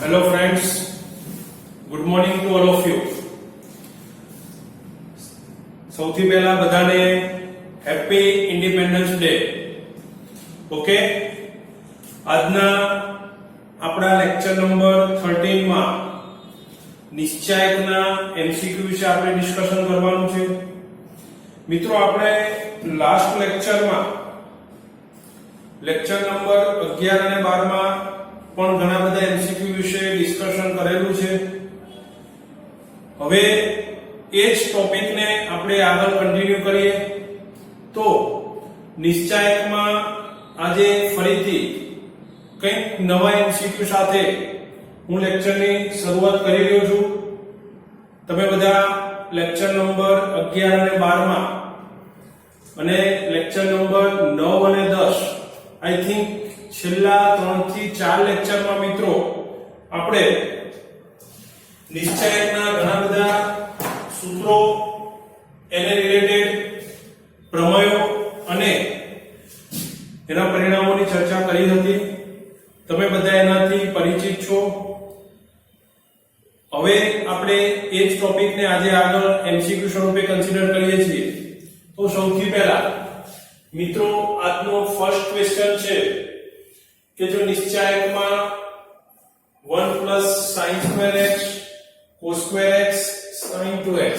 Hello friends, good morning to all of you. સૌથી પહેલા બધાને હેપી ઇન્ડિપેન્ડન્સ ડે. ઓકે, આજના આપણા લેક્ચર નંબર 13 માં નિશ્ચાયકના એમસીક્યુ વિશે આપણે ડિસ્કશન કરવાનું છે. મિત્રો, આપણે લાસ્ટ લેક્ચરમાં લેક્ચર નંબર 11 અને 12 માં પણ ઘણા બધા એમસીક્યુ વિશે ડિસ્કશન કરેલું છે. હવે એ જ ટોપિકને આપણે આગળ કન્ટિન્યુ કરીએ. તો નિશ્ચાયકમાં આજે ફરીથી કંઈક નવા એમસીક્યુ સાથે હું લેક્ચરની શરૂઆત કરી રહ્યો છું. તમે બધા લેક્ચર નંબર 11 અને 12 માં અને લેક્ચર નંબર 9 અને 10 આઈ થિંક છેલ્લા 3 થી 4 લેક્ચરમાં મિત્રો આપણે નિશ્ચાયકના ઘણા બધા સૂત્રો, એને રિલેટેડ પ્રમેયો અને એના પરિણામોની ચર્ચા કરી હતી. તમે બધા એનાથી પરિચિત છો. હવે આપણે એ જ ટોપિકને આજે આગળ એમસીક્યુ સ્વરૂપે કન્સિડર કરીએ છીએ. તો સૌથી પહેલા મિત્રો આજનો ફર્સ્ટ ક્વેશ્ચન છે કે જો નિશ્ચાયકમાં 1 sin2x cos2x sin2x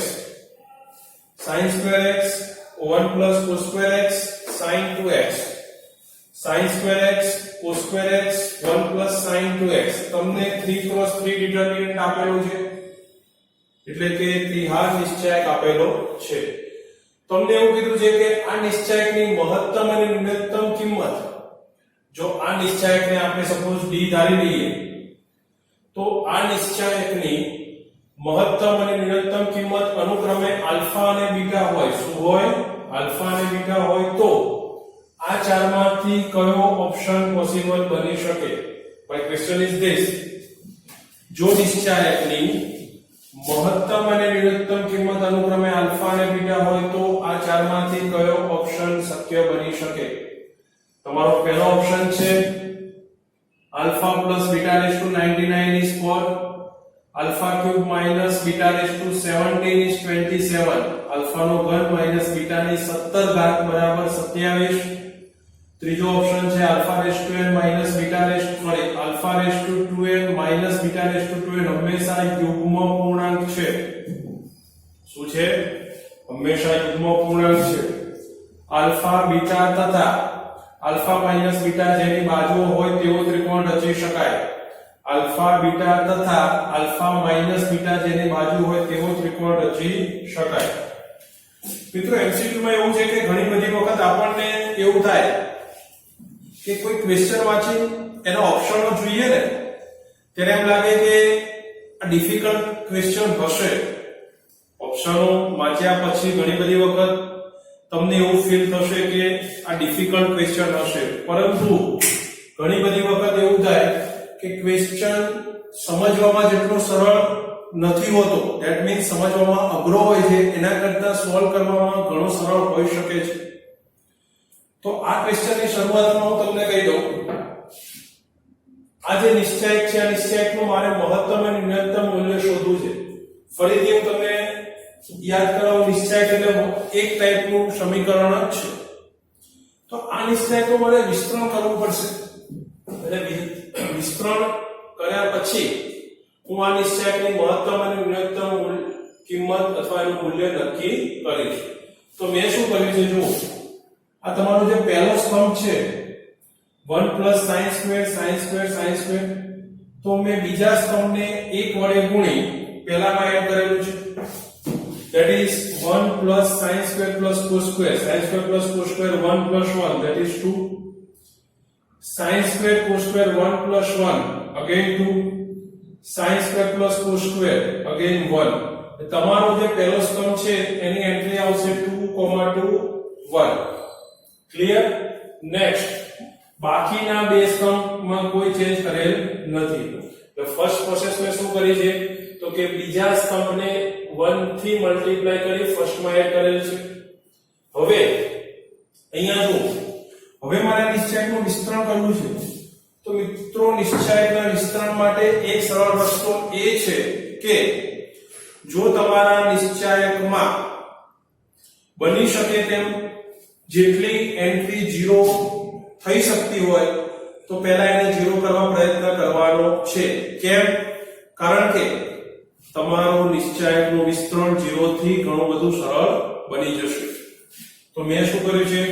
1 cos2x sin2x sin2x cos2x 1 sin2x તમને 3x3 ડિટર્મિનન્ટ આપેલો છે, એટલે કે ત્રિહાર નિશ્ચાયક આપેલો છે. તમને એવું કીધું છે કે આ નિશ્ચાયકની મહત્તમ અને ન્યૂનતમ કિંમત, જો આ નિશ્ચાયકને આપણે સપોઝ d ધારી લઈએ તો આ નિશ્ચાયકની મહત્તમ અને ન્યૂનતમ કિંમત અનુક્રમે આલ્ફા અને બીટા હોય. શું હોય? આલ્ફા અને બીટા હોય. તો આ ચારમાંથી કયો ઓપ્શન પોસિબલ બની શકે? માય ક્વેશ્ચન ઇઝ ધીસ: જો નિશ્ચાયકની મહત્તમ અને ન્યૂનતમ કિંમત અનુક્રમે આલ્ફા અને બીટા હોય તો આ ચારમાંથી કયો ઓપ્શન શક્ય બની શકે? તમારો પહેલો ઓપ્શન છે alpha plus beta raised to 99 is 4, alpha cube minus beta raised to 17 is 27, alpha નો ઘન minus beta ની 17 ઘાત બરાબર 27. ત્રીજો ઓપ્શન છે alpha raised to n minus beta raised to alpha raised to 2n minus beta raised to 2n હંમેશા યુગ્મ પૂર્ણાંક છે. શું છે? હંમેશા યુગ્મ પૂર્ણાંક છે. alpha beta તથા alpha minus beta જેની બાજુઓ હોય તેવો ત્રિકોણ રચી શકાય. alpha beta તથા alpha minus beta જેની બાજુ હોય તેવો ત્રિકોણ રચી શકાય. મિત્રો, એમસીક્યુ માં એવું છે કે ઘણી બધી વખત આપણને એવું થાય કે કોઈ ક્વેશ્ચન વાંચી એના ઓપ્શનો જોઈએ ને ત્યારે એમ લાગે કે આ ડિફિકલ્ટ ક્વેશ્ચન હશે. ઓપ્શનો વાંચ્યા પછી ઘણી બધી વખત તમને એવું ફીલ થશે કે આ ડિફિકલ્ટ ક્વેશ્ચન હશે, પરંતુ ઘણી બધી વખત એવું થાય કે ક્વેશ્ચન સમજવામાં જેટલો સરળ નથી હોતો, ધેટ મીન્સ સમજવામાં અઘરો હોય છે, એના કરતા સોલ્વ કરવામાં ઘણો સરળ હોઈ શકે છે. તો આ ક્વેશ્ચનની શરૂઆતમાં હું તમને કહી દઉં, આ જે નિશ્ચાયક છે આ નિશ્ચાયકનું મારે મહત્તમ અને ન્યૂનતમ મૂલ્ય શોધવું છે. ફરીથી હું તમને યાદ કરાવો, નિશ્ચાયક એટલે એક ટાઈપનું સમીકરણ જ છે. તો આ નિશ્ચાયકનું મારે વિસ્તરણ કરવું પડશે, અને વિસ્તરણ કર્યા પછી હું આ નિશ્ચાયકની મહત્તમ અને ન્યૂનતમ કિંમત અથવા એનું મૂલ્ય નક્કી કરીશ. તો મેં શું કર્યું છે, જો આ તમારો જે પહેલો સ્તંભ છે 1 sin2 તો મેં બીજા સ્તંભને 1 વડે ગુણી પહેલામાં એડ કરેલું છે. That is 1 sin2 cos2 sin2 cos2 1 1 that is 2 sin2 cos2 1 1 again 2 sin2 cos2 again 1. તમારો જે પહેલો સ્તંભ છે એની એન્ટ્રી આવશે 2, 2, 1. ક્લિયર? નેક્સ્ટ, બાકીના બે સ્તંભમાં કોઈ ચેન્જ કરેલ નથી. તો ફર્સ્ટ પ્રોસેસ મેં શું કરી છે તો કે બીજા સ્તંભને 1 થી મલ્ટીપ્લાય કરી ફર્સ્ટમાં એડ કરેલ છે. હવે અહીંયા જો હવે મારે નિશ્ચાયકનું વિસ્તરણ કરવું છે, તો મિત્રો નિશ્ચાયકના વિસ્તરણ માટે એક સરળ રસ્તો એ છે કે જો તમારા નિશ્ચાયકમાં બની શકે તેમ જેટલી એન્ટ્રી 0 થઈ શકતી હોય તો પહેલા એને 0 કરવા પ્રયત્ન કરવાનો છે. કેમ? કારણ કે તમારો નિશ્ચાયકનું વિસ્તરણ 0 થી ઘણું બધું સરળ બની જશે. તો મેં શું કર્યું છે?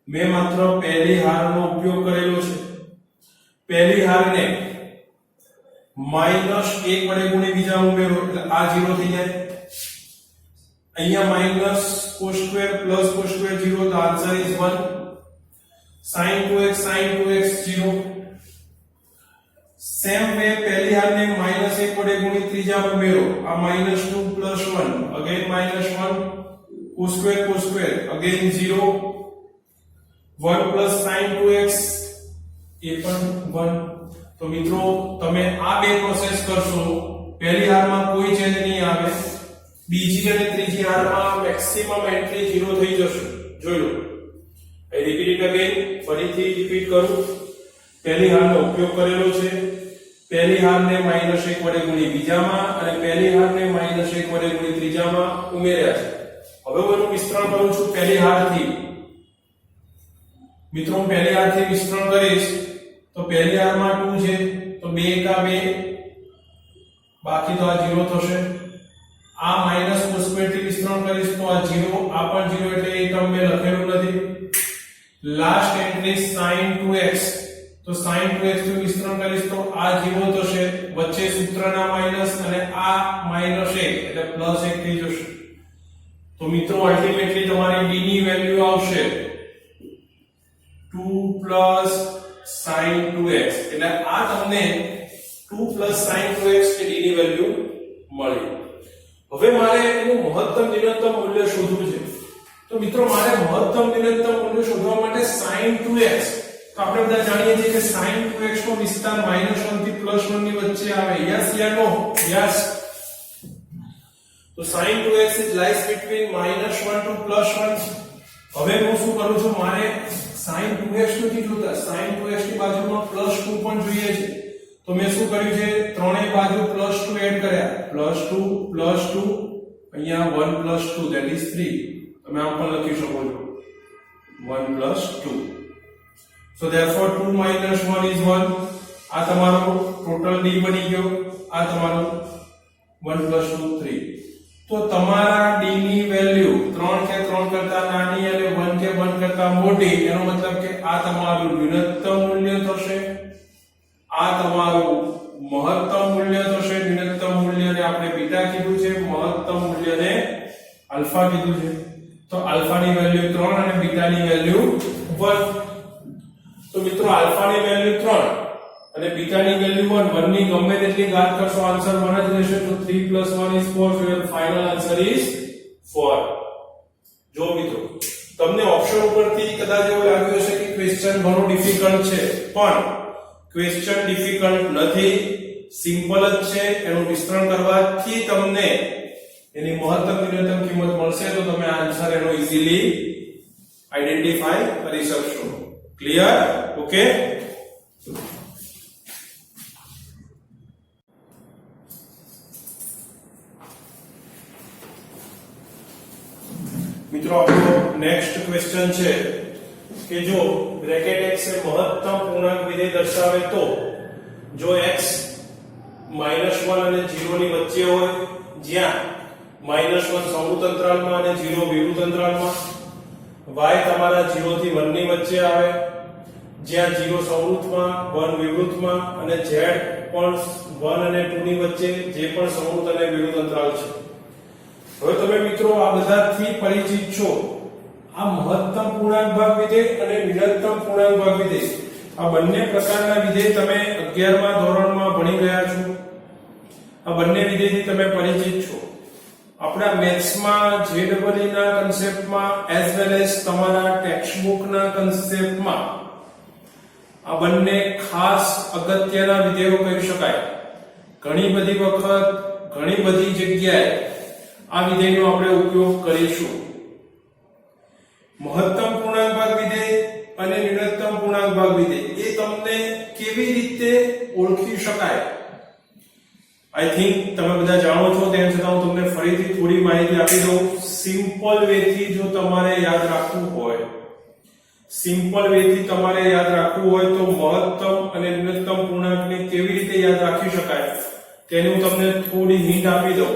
મેં માત્ર પહેલી હારનો ઉપયોગ કરેલો છે. પહેલી હારને -1 વડે ગુણી બીજા ઉમેરો એટલે આ 0 થઈ જાય. અહીંયા -cos square plus cos square 0, the answer is 1. sin 2x 0. same way પહેલી હારને -1 વડે ગુણી ત્રીજા ઉમેરો આ -2 plus 1 again -1 cos square again 0. 1 plus sin 2x એ પણ 1. તો મિત્રો તમે આ બે પ્રોસેસ કરશો, પહેલી હારમાં કોઈ ચેન્જ નહીં આવે, બીજી અને ત્રીજી હારમાં મેક્સિમમ એન્ટ્રી 0 થઈ જશે. જોઈ લો. I repeat it again, ફરીથી રિપીટ કરું. પહેલી હારનો ઉપયોગ કરેલો છે, પહેલી હારને -1 વડે ગુણી બીજામાં અને પહેલી હારને -1 વડે ગુણી ત્રીજામાં ઉમેર્યા છે. હવે હું એનું વિસ્તરણ કરું છું પહેલી હારથી. મિત્રો હું પહેલી હારથી વિસ્તરણ કરીશ તો પહેલી હારમાં 2 છે તો 2 એકા 2, બાકી તો આ 0 થશે. આ -cos square થી વિસ્તરણ કરીશ તો આ 0, આ પણ 0 એટલે એ ટર્મ મેં લખેલું નથી. લાસ્ટ એન્ટ્રી sin 2x, તો sin 2x થી વિસ્તરણ કરીશ તો આ 0 થશે, વચ્ચે સૂત્રના માઈનસ અને આ -1 એટલે +1 થઈ જશે. તો મિત્રો અલ્ટીમેટલી તમારી d ની વેલ્યુ આવશે 2 plus sin 2x, એટલે આ તમને 2 plus sin 2x કે d ની વેલ્યુ મળી. હવે મારે એનું મહત્તમ નિરંતર મૂલ્ય શોધવું છે. તો મિત્રો મારે મહત્તમ નિરંતર મૂલ્ય શોધવા માટે sin 2x, તો આપણે બધા જાણીએ છીએ કે sin 2x નો વિસ્તાર -1 થી +1 ની વચ્ચે આવે. યસ યા નો? યસ. તો sin 2x lies between -1 to +1. હવે હું શું કરું છું? મારે sin 2x નથી જોતા, sin 2x ની બાજુમાં +2 પણ જોઈએ છે. તો મેં શું કર્યું છે? ત્રણેય બાજુ +2 એડ કર્યા. +2 અહીંયા 1 + 2 that is 3. તમે આમ પણ લખી શકો છો 1 + 2. so therefore 2 - 1 is 1. આ તમારો ટોટલ d બની ગયો. આ તમારો 1 + 2 3. તો તમારા d ની વેલ્યુ 3 કે 3 કરતા નાની અને 1 કે 1 કરતા મોટી, એનો મતલબ કે આ તમારું ન્યૂનતમ મૂલ્ય થશે, આ તમારું મહત્તમ મૂલ્ય થશે. ન્યૂનતમ મૂલ્યને આપણે બીટા કીધું છે, મહત્તમ મૂલ્યને આલ્ફા કીધું છે. તો આલ્ફાની વેલ્યુ 3 અને બીટાની વેલ્યુ 1. તો મિત્રો આલ્ફાની વેલ્યુ 3 અને બીટાની વેલ્યુ 1, 1 ની ગમે તેટલી ઘાત કરશો આન્સર 1 જ રહેશે. તો 3 + 1 is 4, so your final answer is 4. જો મિત્રો તમને ઓપ્શન ઉપરથી કદાચ એવું લાગ્યું હશે કે ક્વેશ્ચન ઘણો ડિફિકલ્ટ છે, પણ ક્વેશ્ચન ડિફિકલ્ટ નથી, સિમ્પલ જ છે. એનું વિસ્તરણ કરવાથી તમને એની મહત્તમ ન્યૂનતમ કિંમત મળશે, તો તમે આન્સર એનો ઈઝીલી આઈડેન્ટિફાઈ કરી શકશો. ક્લિયર? ઓકે. મિત્રો આપણો નેક્સ્ટ ક્વેશ્ચન છે કે જો બ્રેકેટ x એ મહત્તમ પૂર્ણાંક વિધેય દર્શાવે તો જો x -1 અને 0 ની વચ્ચે હોય, જ્યાં -1 સમૃદ્ધ અંતરાલમાં અને 0 વિવૃત અંતરાલમાં, y તમારા 0 થી 1 ની વચ્ચે આવે, જ્યાં 0 સમૃદ્ધમાં 1 વિવૃતમાં અને z પણ 1 અને 2 ની વચ્ચે, જે પણ સમૃદ્ધ અને વિવૃત અંતરાલ છે. હવે તમે મિત્રો આ બધાથી પરિચિત છો. આ મહત્તમ પૂર્ણાંક ભાગ વિધેય અને ન્યૂનતમ પૂર્ણાંક ભાગ વિધેય, આ બંને પ્રકારના વિધેય તમે 11મા ધોરણમાં ભણી ગયા છો. આ બંને વિધેયથી તમે પરિચિત છો. આપણા મેથ્સમાં JEE ના કન્સેપ્ટમાં એઝ વેલ એઝ તમારા ટેક્સ્ટ બુકના કન્સેપ્ટમાં આ બંને ખાસ અગત્યના વિધેયો કહી શકાય. ઘણી બધી વખત ઘણી બધી જગ્યાએ આ વિધેયનો આપણે ઉપયોગ કરીશું. મહત્તમ પૂર્ણાંક ભાગ વિધેય અને ન્યૂનતમ પૂર્ણાંક ભાગ વિધેય એ તમને કેવી રીતે ઓળખી શકાય? આઈ થિંક તમે બધા જાણો છો, તેમ છતાં હું તમને ફરીથી થોડી માહિતી આપી દઉં. સિમ્પલ વે થી જો તમારે યાદ રાખવું હોય, સિમ્પલ વે થી તમારે યાદ રાખવું હોય તો મહત્તમ અને ન્યૂનતમ પૂર્ણાંકને કેવી રીતે યાદ રાખી શકાય તેની હું તમને થોડી હિન્ટ આપી દઉં.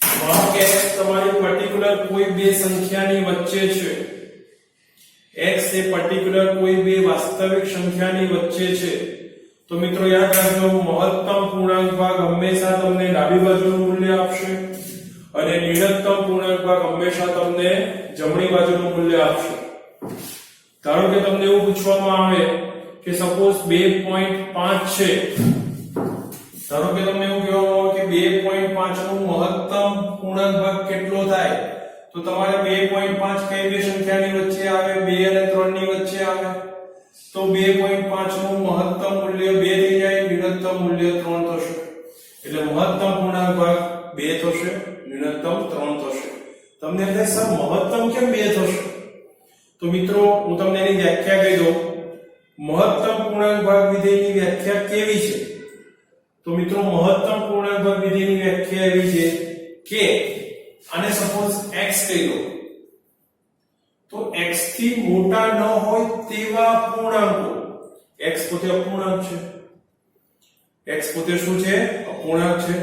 ધારો કે તમારી પર્ટિક્યુલર કોઈ બે સંખ્યાની વચ્ચે છે, x એ પર્ટિક્યુલર કોઈ બે વાસ્તવિક સંખ્યાની વચ્ચે છે, તો મિત્રો યાદ રાખજો મહત્તમ પૂર્ણાંક ભાગ હંમેશા તમને ડાબી બાજુનું મૂલ્ય આપશે અને ન્યૂનતમ પૂર્ણાંક ભાગ હંમેશા તમને જમણી બાજુનું મૂલ્ય આપશે. ધારો કે તમને એવું પૂછવામાં આવે કે સપોઝ 2.5 છે, ધારો કે તમને એવું કહેવામાં આવે કે 2.5 નું મહત્તમ પૂર્ણાંક ભાગ કેટલો થાય, તો તમારે 2.5 કઈ બે સંખ્યાની વચ્ચે આવે? 2 અને 3 ની વચ્ચે આવે. તો 2.5 નું મહત્તમ મૂલ્ય 2 થઈ જાય, ન્યૂનતમ મૂલ્ય 3 થશે. એટલે મહત્તમ પૂર્ણાંક ભાગ 2 થશે, ન્યૂનતમ 3 થશે. તમને એમ થાય સર મહત્તમ કેમ 2 થશે? તો મિત્રો હું તમને એની વ્યાખ્યા કહી દઉં. મહત્તમ પૂર્ણાંક ભાગ વિધેયની વ્યાખ્યા કેવી છે? તો મિત્રો મહત્તમ પૂર્ણાંક ભાગ વિધેયની વ્યાખ્યા એવી છે કે આને સપોઝ x કહી દો, તો x થી મોટા ન હોય તેવા પૂર્ણાંકો, x પોતે અપૂર્ણાંક છે, x પોતે શું છે? અપૂર્ણાંક છે.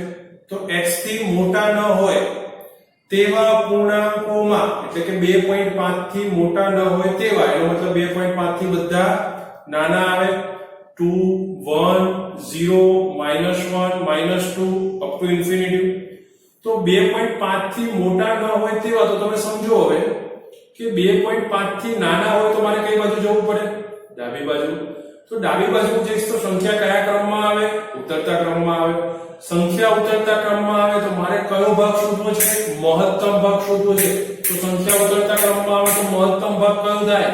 તો x થી મોટા ન હોય તેવા પૂર્ણાંકોમાં, એટલે કે 2.5 થી મોટા ન હોય તેવા, એનો મતલબ 2.5 થી બધા નાના આવે, 2 1 0 -1 -2 અપ ટુ ઇન્ફિનિટી. તો 2.5 થી મોટા ન હોય તેવા, તો તમે સમજો હવે કે 2.5 થી નાના હોય તો મારે કઈ બાજુ જવું પડે? ડાબી બાજુ. તો ડાબી બાજુ જઈશ તો સંખ્યા કયા ક્રમમાં આવે? ઉતરતા ક્રમમાં આવે. સંખ્યા ઉતરતા ક્રમમાં આવે તો મારે કયો ભાગ શોધવો છે? મહત્તમ ભાગ શોધવો છે. તો સંખ્યા ઉતરતા ક્રમમાં આવે તો મહત્તમ ભાગ કયો થાય?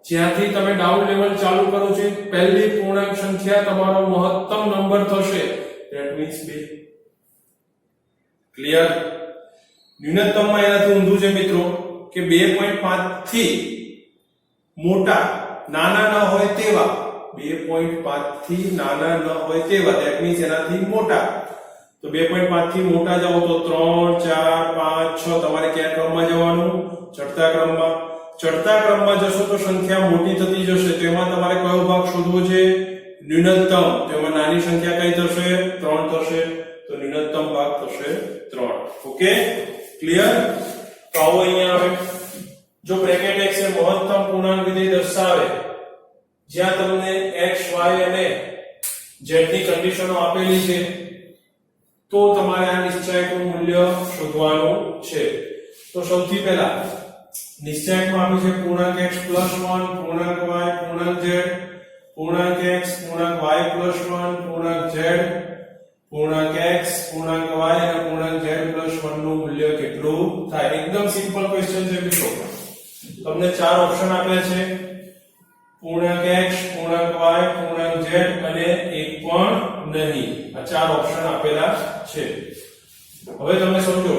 જ્યાંથી તમે ડાઉન લેવલ ચાલુ કરો છો પહેલી પૂર્ણાંક સંખ્યા તમારો મહત્તમ નંબર થશે. That means 2. ક્લિયર? ન્યૂનતમમાં એનાથી ઊંધું છે મિત્રો કે 2.5 થી મોટા નાના ન હોય તેવા, 2.5 થી નાના ન હોય તેવા, ધેટ મીન્સ એનાથી મોટા. તો 2.5 થી મોટા જાઓ તો 3 4 5 6, તમારે કયા ક્રમમાં જવાનું? ચડતા ક્રમમાં. ચડતા ક્રમમાં જશો તો સંખ્યા મોટી થતી જશે, તો એમાં તમારે કયો ભાગ શોધવો છે? ન્યૂનતમ. તો એમાં નાની સંખ્યા કઈ થશે? 3 થશે. તો ન્યૂનતમ ભાગ થશે 3. Okay, clear? તો આવો અહીંયા આવે, જો બ્રેકેટ x એ મહત્તમ પૂર્ણાંક વિધેય દર્શાવે જ્યાં તમને x y અને z ની કન્ડિશનો આપેલી છે, તો તમારે આ નિશ્ચયકનું મૂલ્ય શોધવાનું છે. તો સૌથી પહેલા નિશ્ચયકમાં આપ્યું છે પૂર્ણાંક x + 1, પૂર્ણાંક y, પૂર્ણાંક z, પૂર્ણાંક x, પૂર્ણાંક y + 1, પૂર્ણાંક z, પૂર્ણાંક x, પૂર્ણાંક y અને પૂર્ણાંક z + 1 નું મૂલ્ય કેટલું થાય? એકદમ સિમ્પલ ક્વેશ્ચન છે મિત્રો. તમને ચાર ઓપ્શન આપ્યા છે, પૂર્ણાંક x, પૂર્ણાંક y, પૂર્ણાંક z અને એક પણ નહીં. આ ચાર ઓપ્શન આપેલા છે. હવે તમે સમજો,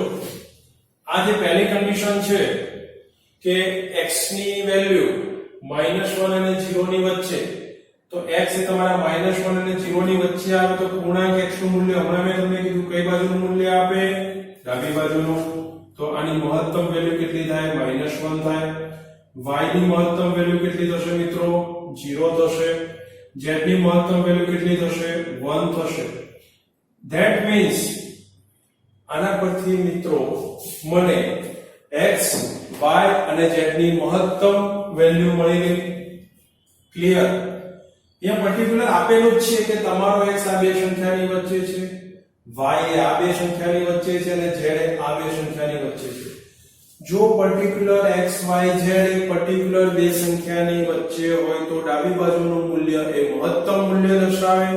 આ જે પહેલી કન્ડિશન છે કે x ની વેલ્યુ -1 અને 0 ની વચ્ચે, તો x એ તમારા -1 અને 0 ની વચ્ચે આવે તો પૂર્ણાંક x નું મૂલ્ય હમણાં મેં તમને કીધું કઈ બાજુનું મૂલ્ય આપે? ડાબી બાજુનું. તો આની મહત્તમ વેલ્યુ કેટલી થાય? -1 થાય. y ની મહત્તમ વેલ્યુ કેટલી થશે મિત્રો? 0 થશે. z ની મહત્તમ વેલ્યુ કેટલી થશે? 1 થશે. ધેટ મીન્સ આના પરથી મિત્રો મને x, y અને z ની મહત્તમ વેલ્યુ મળી ગઈ. ક્લિયર? અહીંયા પર્ટિક્યુલર આપેલું જ છે કે તમારો x આ બે સંખ્યાની વચ્ચે છે, y એ આ બે સંખ્યાની વચ્ચે છે અને z એ આ બે સંખ્યાની વચ્ચે છે. જો પર્ટિક્યુલર x, y, z એ પર્ટિક્યુલર બે સંખ્યાની વચ્ચે હોય તો ડાબી બાજુનું મૂલ્ય એ મહત્તમ મૂલ્ય દર્શાવે,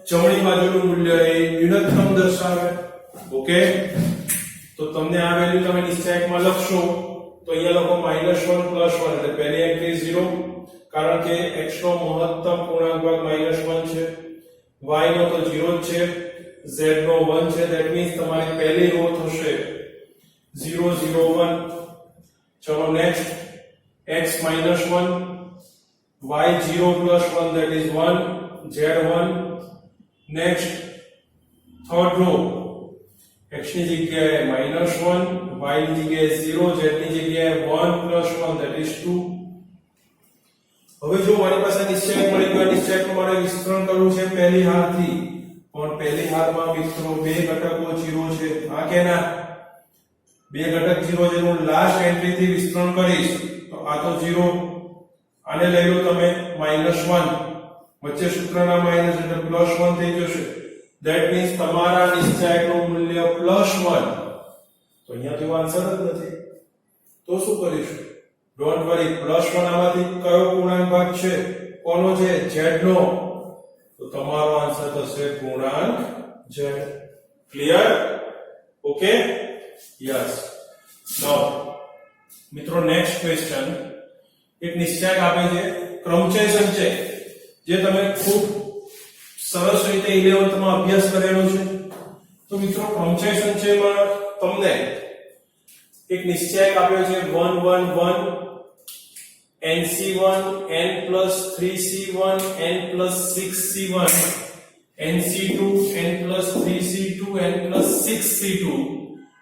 જમણી બાજુનું મૂલ્ય એ ન્યૂનતમ દર્શાવે. ઓકે, તો તમને આ વેલ્યુ તમે નિશ્ચયકમાં લખશો તો અહીંયા લખો -1 + 1 એટલે પહેલી એન્ટ્રી 0, કારણ કે x નો મહત્તમ પૂર્ણાંક ભાગ -1 છે, y નો તો 0 જ છે, z નો 1 છે. ધેટ મીન્સ તમારી પહેલી રો થશે 0 0 1. ચલો next, x -1, y 0 + 1 that is 1, z 1, next third row x ની જગ્યાએ -1, y ની જગ્યાએ 0, z ની જગ્યાએ 1 + 1 that is 2. હવે જો મારી પાસે નિશ્ચયક મળી ગયો, નિશ્ચયકનું મારે વિસ્તરણ કરવું છે પહેલી હારથી, પણ પહેલી હારમાં મિત્રો બે ઘટકો 0 છે. આ કે ના બે ઘટક 0 છે, હું લાસ્ટ એન્ટ્રી થી વિસ્તરણ કરીશ તો આ તો 0, આને લઈ લો તમે -1, વચ્ચે સૂત્રના માઈનસ એટલે +1 થઈ જશે. ધેટ મીન્સ તમારા નિશ્ચયકનું મૂલ્ય +1. તો અહીંયા તો આન્સર જ નથી. તો શું કરીશું? ડોન્ટ વરી, +1 આમાંથી કયો પૂર્ણાંક ભાગ છે? કોનો છે? z નો. તો તમારો આન્સર થશે પૂર્ણાંક z. ક્લિયર? ઓકે? યસ. નાઉ મિત્રો નેક્સ્ટ ક્વેશ્ચન, એક નિશ્ચયક આપે છે ક્રમચય સંચય, જે તમે ખૂબ સરસ રીતે 11th માં અભ્યાસ કરેલો છે. તો મિત્રો ક્રમચય સંચયમાં તમને એક નિશ્ચયક આપ્યો છે 1 1 1 nc1 n + 3c1 n + 6c1 nc2 n + 3c2 n + 6c2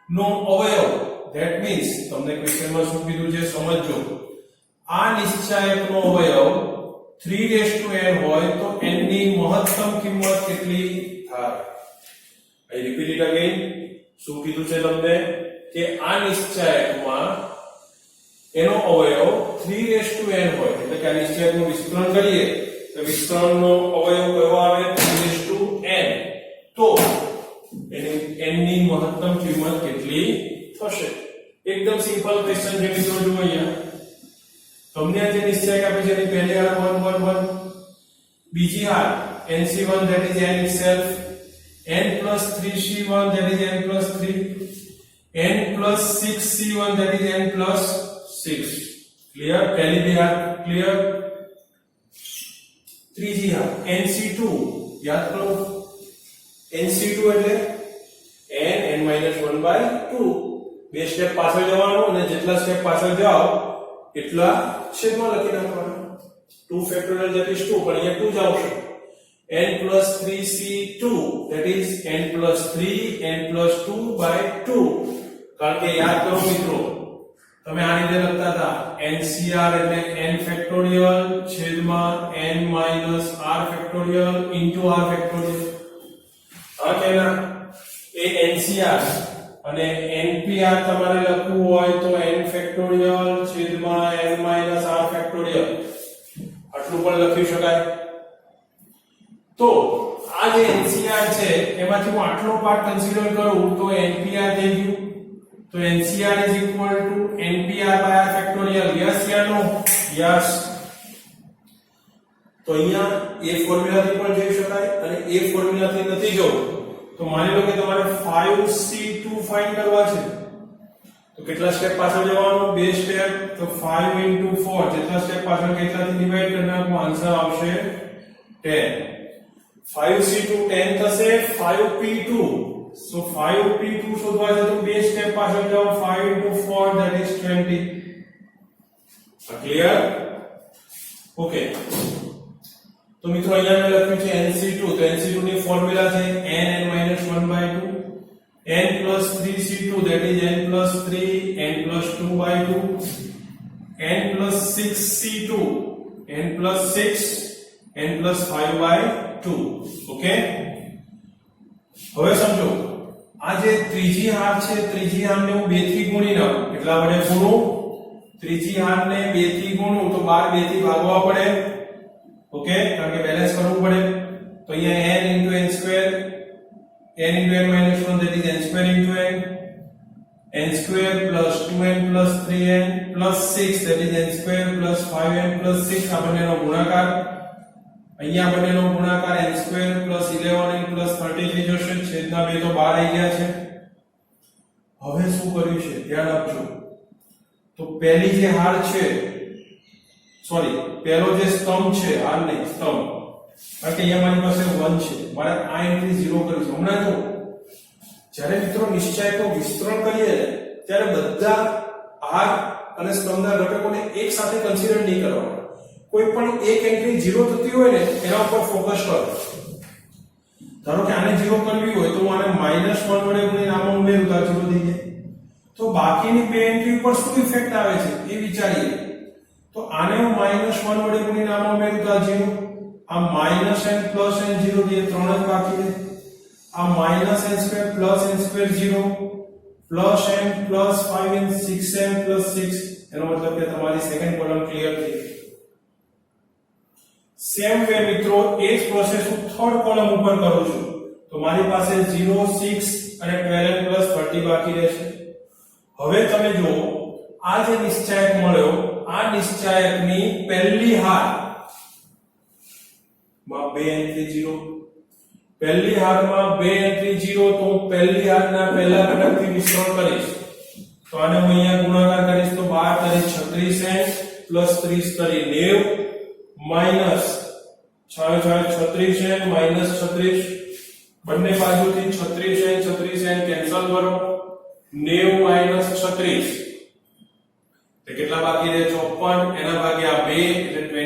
નો અવયવ. ધેટ મીન્સ તમને ક્વેશ્ચનમાં શું કીધું છે સમજો. આ નિશ્ચયકનો અવયવ 3n હોય તો n ની મહત્તમ કિંમત કેટલી થાય? આઈ રિપીટ ઇટ અગેન. શું કીધું છે તમને કે આ નિશ્ચયકમાં એનો અવયવ 3n હોય, એટલે કે આ નિશ્ચયકનું વિસ્તરણ કરીએ તો વિસ્તરણનો અવયવ કયો આવે? 3n. તો એની n ની મહત્તમ કિંમત કેટલી થશે? એકદમ સિમ્પલ ક્વેશ્ચન છે મિત્રો. જુઓ અહીંયા તમને જે નિશ્ચયક આપે છે એની પહેલી હાર 1 1 1, બીજી હાર nc1 that is n itself, n + 3c1 that is n + 3, n + 6c1 that is n + 6. Clear? પહેલી બે હાર ક્લિયર. ત્રીજી હાર nc2, યાદ કરો nc2 એટલે n n-1/2. બે સ્ટેપ પાછળ જવાનું અને જેટલા સ્ટેપ પાછળ જાઓ એટલા છેદમાં લખી નાખવાના. 2 ફેક્ટોરિયલ that is 2, પણ અહીંયા 2 જ આવશે. n + 3c2 that is n + 3 n + 2/2. કારણ કે યાદ કરો મિત્રો, તમે આ રીતે લખતા હતા NCR એટલે n ફેક્ટોરિયલ છેદમાં n - r factorial * r factorial. આ કેના એ NCR અને NPR તમારે લખવું હોય તો n ફેક્ટોરિયલ છેદમાં n - r ફેક્ટોરિયલ આટલું પણ લખી શકાય. તો આ જે NCR છે એમાંથી હું આટલો પાર્ટ કન્સિડર કરું તો NPR થઈ ગયું. તો NCR is equal to NPR by r factorial. yes या no? yes. તો અહીંયા એ ફોર્મ્યુલાથી પણ જઈ શકાય અને એ ફોર્મ્યુલાથી નથી જવું તો માની લો કે તમારે 5c2 ફાઇન્ડ કરવા છે તો કેટલા સ્ટેપ પાછળ જવાનું? બે સ્ટેપ. તો 5 * 4 જેટલા સ્ટેપ પાછળ કેટલાથી ડિવાઈડ કરી નાખો આન્સર આવશે 10. 5c2 10 થશે 5p2. So 5p2 શોધવા છે તો બે સ્ટેપ પાછળ જાઓ. 5 * 4 that is 20. ક્લિયર? ઓકે. તો મિત્રો અહીંયા મેં લખ્યું છે nc2. તો nc2 ની ફોર્મ્યુલા છે n n-1/2 n + 3c2 that is n + 3 n + 2/2 n + 6c2 n + 6 n + 5/2. Okay. હવે સમજો આ જે ત્રીજી હાર છે, ત્રીજી હારને હું 2 થી ગુણી નાખું. કેટલા વડે ગુણું? ત્રીજી હારને 2 થી ગુણું તો 12 2 થી ભાગવા પડે. ઓકે, કારણ કે બેલેન્સ કરવું પડે. તો અહીંયા n * n square n * n - 1 that is n square * n square plus 2n plus 3n plus 6 that is n square plus 5n plus 6 આ બંનેનો ગુણાકાર. અહીંયા બંનેનો ગુણાકાર n square plus 11n plus 30 થઈ જશે. છેદના બે તો 12 આવી ગયા છે. હવે શું કર્યું છે ધ્યાન આપજો. તો પહેલી જે હાર છે, સોરી પહેલો જે સ્તંભ છે, હાર નહીં સ્તંભ, કારણ કે અહીંયા મારી પાસે 1 છે, મારે આ એન્ટ્રી 0 કરવી છે. હમણાં જો જ્યારે મિત્રો નિશ્ચયકનું વિસ્તરણ કરીએ ત્યારે બધા હાર અને સ્તંભના ઘટકોને એક સાથે કન્સિડર નહીં કરવાના. કોઈ પણ એક એન્ટ્રી 0 થતી હોય ને એના ઉપર ફોકસ કરો. ધારો કે આને 0 કરવી હોય તો હું આને -1 વડે ગુણીને આમાં ઉમેરું તો 0 થઈ જાય. તો બાકીની બે એન્ટ્રી ઉપર શું ઇફેક્ટ આવે છે એ વિચારીએ. તો આને હું -1 વડે ગુણીને આમાં ઉમેરું તો 0. આ -n પ્લસ n 0 જે ત્રણ જ બાકી રહે. આ -n2 plus n2 0 plus n plus 5n 6n plus 6. એનો મતલબ કે તમારી સેકન્ડ કોલમ ક્લિયર થઈ ગઈ. સેમ વે મિત્રો એ જ પ્રોસેસ હું થર્ડ કોલમ ઉપર કરું છું. તો મારી પાસે 0 6 અને 12n પ્લસ 30 બાકી રહેશે. હવે તમે જુઓ આ જે નિશ્ચાયક મળ્યો આ નિશ્ચાયકની પહેલી હાર માં બે એન્ટ્રી 0. પહેલી હારમાં બે એન્ટ્રી 0 તો હું પહેલી હારના પહેલા ઘટકથી મિશ્રણ કરીશ. તો આને હું અહીંયા ગુણાકાર કરીશ તો 12 તરી 36n પ્લસ 30 તરી 90 માઈનસ 6 36n માઈનસ 36 બંને બાજુથી 36n 36n કેન્સલ કરો 90 માઈનસ 36 તો કેટલા બાકી રહે 54 એના ભાગ્યા 2 એટલે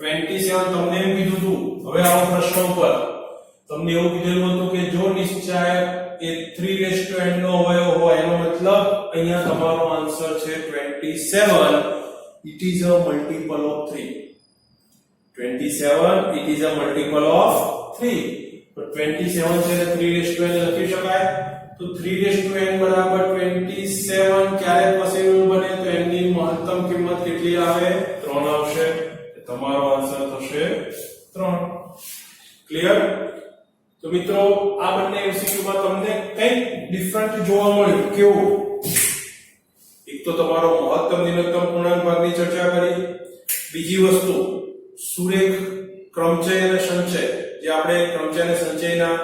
27 તમને એમ કીધું હતું. હવે આવો પ્રશ્ન ઉપર તમને એવું કીધેલું હતું કે જો નિશ્ચાયક એ 3n નો અવયવ હોય એનો મતલબ અહીંયા તમારો આન્સર છે 27. It is a multiple of 3. 27 it is a multiple of 3. તો 27 છે એટલે 3n લખી શકાય. તો 3n બરાબર 27 ક્યારે પોસિબલ બને તો એની મહત્તમ કિંમત કેટલી આવે 3 આવશે. તમારો આન્સર થશે 3. ક્લિયર? તો મિત્રો આ બંને MCQ માં તમને કંઈક ડિફરન્ટ જોવા મળ્યું. કેવું? એક તો તમારો મહત્તમ ન્યૂનતમ પૂર્ણાંક ભાગની ચર્ચા કરી. બીજી વસ્તુ સુરેખ ક્રમચય અને સંચય જે આપણે ક્રમચય અને સંચયના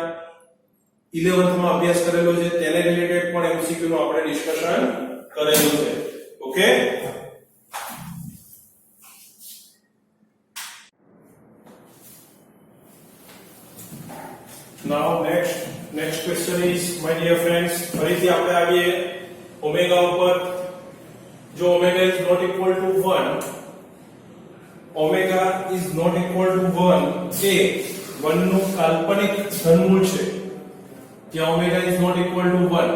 11th માં અભ્યાસ કરેલો છે તેને રિલેટેડ પણ MCQ નું આપણે ડિસ્કશન કરેલું છે. Okay? Now next question is my dear friends ફરીથી આપણે આવીએ ઓમેગા ઉપર. જો omega is not equal to 1 omega is not equal to 1 એ 1 નું કાલ્પનિક ઘનમૂળ છે. ત્યાં omega is not equal to 1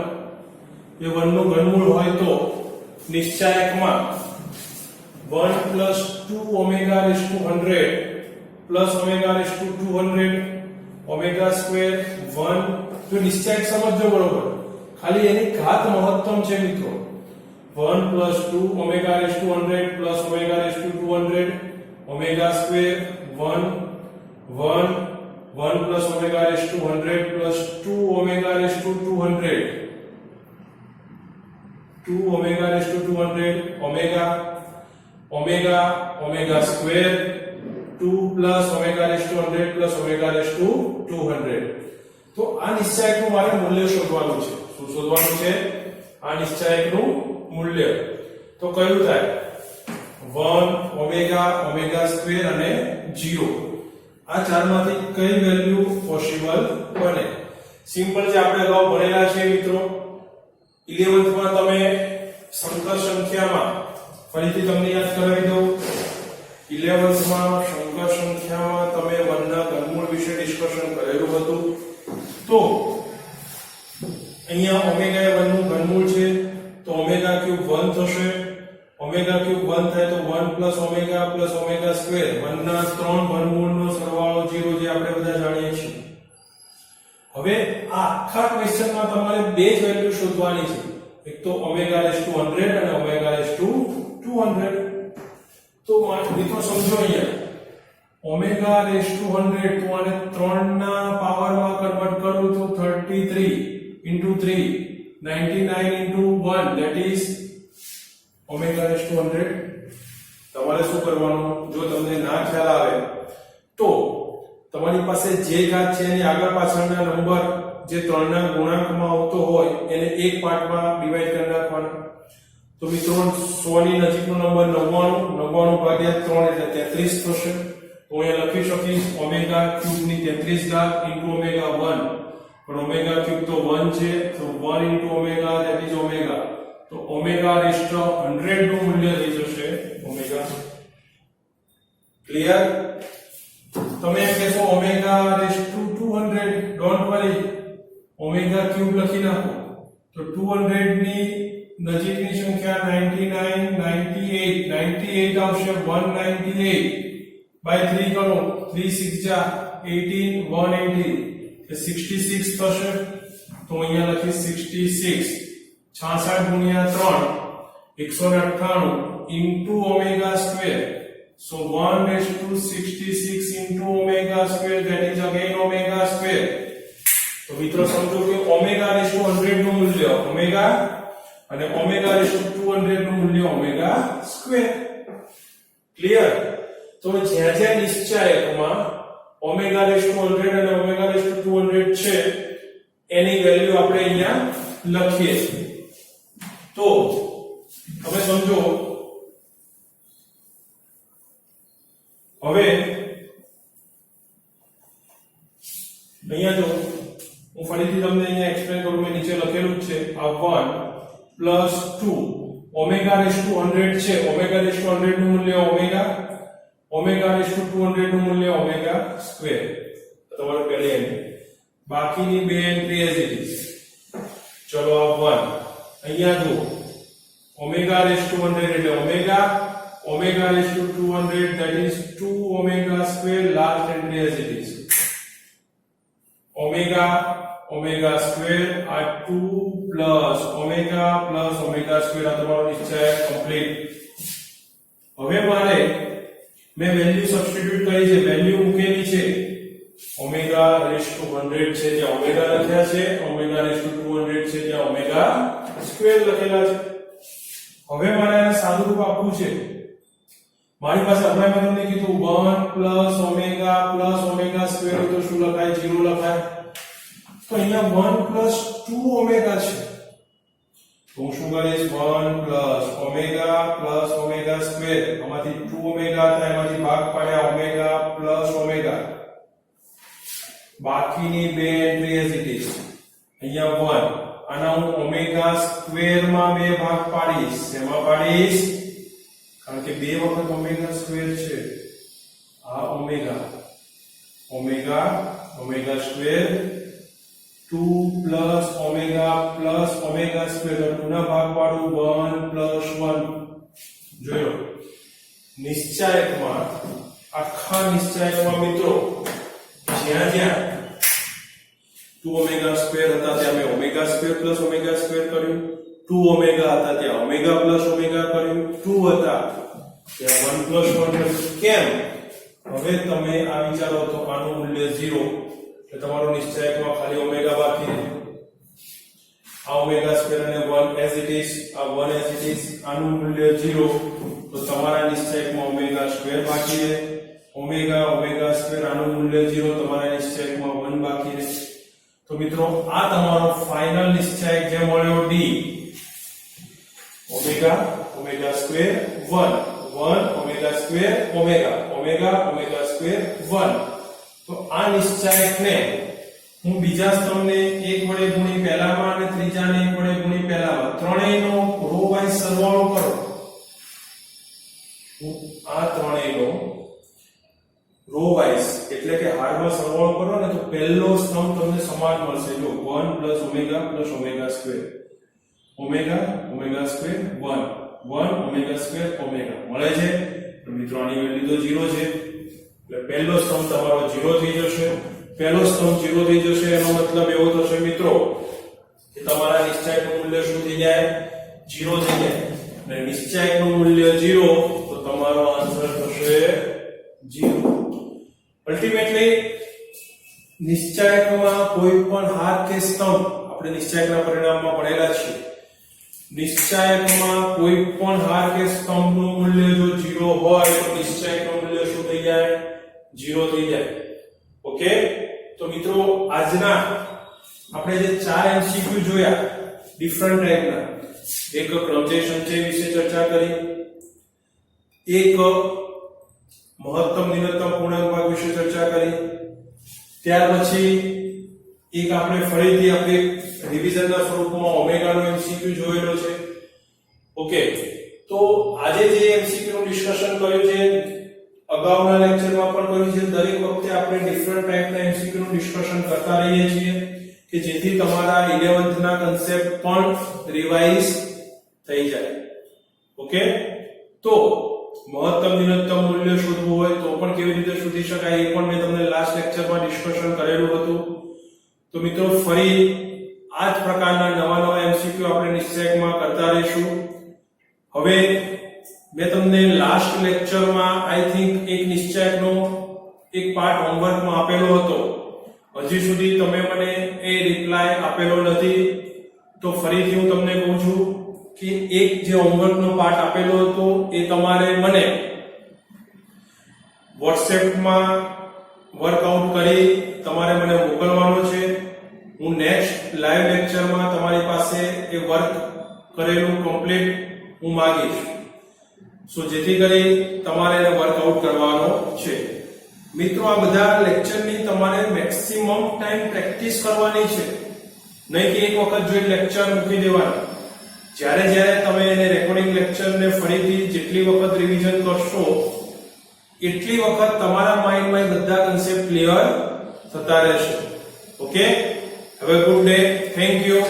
એ 1 નું ઘનમૂળ હોય તો નિશ્ચાયકમાં 1 plus 2 omega raised to 100 plus omega raised to 200 omega square 1 તો નિશ્ચાયક સમજો બરોબર. ખાલી એની ઘાત મહત્તમ છે મિત્રો. 1 plus 2 omega raised to 100 plus omega raised to 200 omega square 1 plus omega raised to 100 plus 2 omega raised to 200 2 omega raised to 200 omega square 2 plus omega raised to 100 plus omega raised to 200. તો આ નિશ્ચાયકનું મારે મૂલ્ય શોધવાનું છે. શું શોધવાનું છે? આ નિશ્ચાયકનું મૂલ્ય. તો કયું થાય? 1 omega square અને 0. આ ચારમાંથી કઈ વેલ્યુ પોસિબલ બને? સિમ્પલ છે, આપણે અગાઉ ભણેલા છે મિત્રો. 11th માં તમે સંકર સંખ્યામાં ફરીથી તમને યાદ કરાવી દઉં. 11th માં સંકર સંખ્યામાં તમે 1 ના ઘનમૂળ વિશે ડિસ્કશન કરેલું હતું. તો અહીંયા ઓમેગા એ 1 નું ઘનમૂળ છે તો ઓમેગા ક્યુબ 1 થશે. ઓમેગા ક્યુબ 1 થાય તો 1 પ્લસ ઓમેગા સ્ક્વેર 1 ના 3 ઘનમૂળનો સરવાળો 0 જે આપણે બધા જાણીએ છીએ. હવે આ આખા ક્વેશ્ચનમાં તમારે બે જ વેલ્યુ શોધવાની છે. એક તો ઓમેગા રેઝ ટુ 100 અને ઓમેગા રેઝ ટુ 200. તો મિત્રો સમજો અહીંયા ઓમેગા રેઝ ટુ 100 તો આને 3 ના પાવરમાં કન્વર્ટ કરું તો 33 into 3 99 into 1 that is omega raised to 100. તમારે શું કરવાનું? જો તમને ના ખ્યાલ આવે તો તમારી પાસે જે ઘાત છે એની આગળ પાછળના નંબર જે 3 ના ગુણાંકમાં આવતો હોય એને એક પાર્ટમાં ડિવાઈડ કરી નાખવાનો. તો મિત્રો 100 ની નજીકનો નંબર 99 ભાગ્યા 3 એટલે 33 થશે. તો અહીંયા લખી શકીશ ઓમેગા ક્યુબ ની 33 ઘાત into ઓમેગા 1. પણ ઓમેગા ક્યુબ તો 1 છે તો 1 into omega that is omega. તો ઓમેગા રેઝ ટુ 100 નું મૂલ્ય થઈ જશે ઓમેગા. ક્લિયર? તમે એમ કહેશો omega raise to 200 don't worry omega cube લખી નાખો તો 200 ની નજીકની સંખ્યા 99 98 આવશે 198 by 3 કરો 3 6 જા 18 180 66 થશે તો અહીંયા લખી 66 66 ગુણ્યા 3 198 into omega square. So 1/66 into omega square, that is again omega square. તો મિત્રો સમજો કે omega raised to 100 નું મૂલ્ય omega અને omega raised to 200 નું મૂલ્ય omega square. ક્લિયર? તો જ્યાં નિશ્ચાયકમાં omega raised to 100 અને omega raised to 200 છે એની વેલ્યુ આપણે અહીંયા લખીએ છીએ. તો હવે સમજો હવે અહીંયા જો હું ફરીથી તમને અહીંયા એક્સપ્લેન કરું મેં નીચે લખેલું જ છે આ 1 પ્લસ 2 ઓમેગા રેઝ ટુ 100 છે ઓમેગા રેઝ ટુ 100 નું મૂલ્ય ઓમેગા રેઝ ટુ 200 નું મૂલ્ય ઓમેગા સ્ક્વેર તમારો પહેલી એન્ટ્રી બાકીની બે એન્ટ્રી એઝ ઇટ ઇઝ ચલો આ 1 અહીંયા જો omega raised to 100 એટલે omega raised to 200 that is 2 omega square last entry as it is omega square are 2 plus omega square આ તમારો નિશ્ચય કમ્પ્લીટ હવે મારે મેં વેલ્યુ સબસ્ટિટ્યુટ કરી છે વેલ્યુ મૂકેલી છે omega raised to 100 છે ત્યાં omega લખ્યા છે omega raised to 200 છે ત્યાં omega square લખેલા છે હવે મારે આને સાદું રૂપ આપવું છે મારી પાસે હમણાં મેં તમને કીધું 1 plus omega square તો શું લખાય 0 લખાય તો અહીંયા 1 plus 2 omega છે તો હું શું કરીશ 1 plus omega square આમાંથી 2 omega થાય એમાંથી ભાગ પાડ્યા omega બાકીની બે એન્ટ્રી એઝ ઇટ ઇઝ અહીંયા 1 આના હું ઓમેગા સ્ક્વેર માં બે ભાગ પાડીશ એમાં પાડીશ કારણ કે બે વખત ઓમેગા સ્ક્વેર છે આ omega square 2 plus omega square તો 2 ના ભાગ પાડું 1 + 1 જોયો નિશ્ચાયકમાં આખા નિશ્ચાયકમાં મિત્રો જ્યાં 2 omega square હતા ત્યાં મેં omega square plus omega square કર્યું 2 omega હતા ત્યાં omega plus omega કર્યું 2 હતા ત્યાં 1 plus 1 કર્યું કેમ હવે તમે આ વિચારો તો આનું મૂલ્ય 0 એટલે તમારો નિશ્ચયકમાં ખાલી omega બાકી રહે આ omega square અને 1 as it is આ 1 as it is આનું મૂલ્ય 0 તો તમારા નિશ્ચયકમાં omega square બાકી રહે omega square આનું મૂલ્ય 0 તમારા નિશ્ચયકમાં 1 બાકી રહે તો મિત્રો આ તમારો ફાઇનલ નિશ્ચયક જે મળ્યો d omega square 1 omega square omega square 1 તો આ નિશ્ચયકને હું બીજા સ્તંભને 1 વડે ગુણી પહેલામાં અને ત્રીજાને 1 વડે ગુણી પહેલામાં ત્રણેયનો રો વાઇઝ સરવાળો કરો આ ત્રણેયનો રો વાઇઝ એટલે કે હારમાં સરવાળો કરો ને તો પહેલો સ્તંભ તમને સમાન મળશે જો 1 + omega square omega square 1 omega square omega મળે છે તો મિત્રો આની વેલ્યુ તો 0 છે એટલે પહેલો સ્તંભ તમારો 0 થઈ જશે પહેલો સ્તંભ 0 થઈ જશે એનો મતલબ એવો થશે મિત્રો કે તમારા નિશ્ચયકનું મૂલ્ય શું થઈ જાય 0 થઈ જાય અને નિશ્ચયકનું મૂલ્ય 0 તો તમારો આન્સર થશે 0 અલ્ટિમેટલી નિશ્ચયકમાં કોઈ પણ હાર કે સ્તંભ આપણે નિશ્ચયકના પરિણામમાં ભણેલા છે નિશ્ચયકમાં કોઈ પણ હાર કે સ્તંભનું મૂલ્ય જો 0 હોય તો નિશ્ચયકનું મૂલ્ય શું થઈ જાય 0 થઈ જાય ઓકે તો મિત્રો આજના આપણે જે 4 MCQ જોયા ડિફરન્ટ ટાઈપના એક ક્રમજય સંચય વિશે ચર્ચા કરી એક મહત્તમ ન્યૂનતમ પૂર્ણાંક ભાગ વિશે ચર્ચા કરી ત્યાર પછી એક આપણે ફરીથી આપણે રિવિઝનના સ્વરૂપમાં ઓમેગાનો એમસીક્યુ જોયેલો છે ઓકે તો આજે જે એમસીક્યુ નું ડિસ્કશન કર્યું છે અગાઉના લેક્ચરમાં પણ કર્યું છે દરેક વખતે આપણે ડિફરન્ટ ટાઈપના એમસીક્યુ નું ડિસ્કશન કરતા રહીએ છીએ કે જેથી તમારા 11th ના કન્સેપ્ટ પણ રિવાઇઝ થઈ જાય ઓકે તો મહત્તમ ન્યૂનતમ મૂલ્ય શોધવું હોય તો પણ કેવી રીતે શોધી શકાય એ પણ મેં તમને લાસ્ટ લેક્ચરમાં ડિસ્કશન કરેલું હતું તો મિત્રો ફરી આ જ પ્રકારના નવા એમસીક્યુ આપણે નિશ્ચયકમાં કરતા રહીશું હવે મેં તમને લાસ્ટ લેક્ચરમાં આઈ થિંક એક નિશ્ચયકનો એક પાર્ટ હોમવર્કમાં આપેલો હતો હજી સુધી તમે મને એ રિપ્લાય આપેલો નથી તો ફરીથી હું તમને કહું છું કે એક જે હોમવર્કનો પાર્ટ આપેલો હતો એ તમારે મને WhatsApp-માં વર્કઆઉટ કરી તમારે મને મોકલવાનો છે હું નેક્સ્ટ લાઈવ લેક્ચરમાં તમારી પાસે એ વર્ક કરેલું કમ્પ્લીટ હું માંગીશ સો જેથી કરી તમારે એને વર્કઆઉટ કરવાનો છે મિત્રો આ બધા લેક્ચરની તમારે મેક્સિમમ ટાઈમ પ્રેક્ટિસ કરવાની છે નહીં કે એક વખત જોઈ લેક્ચર મૂકી દેવાના જ્યારે જ્યારે તમે એને રેકોર્ડિંગ લેક્ચરને ફરીથી જેટલી વખત રિવિઝન કરશો એટલી વખત તમારા માઇન્ડમાં બધા કન્સેપ્ટ ક્લિયર થતા રહેશે okay have a good day thank you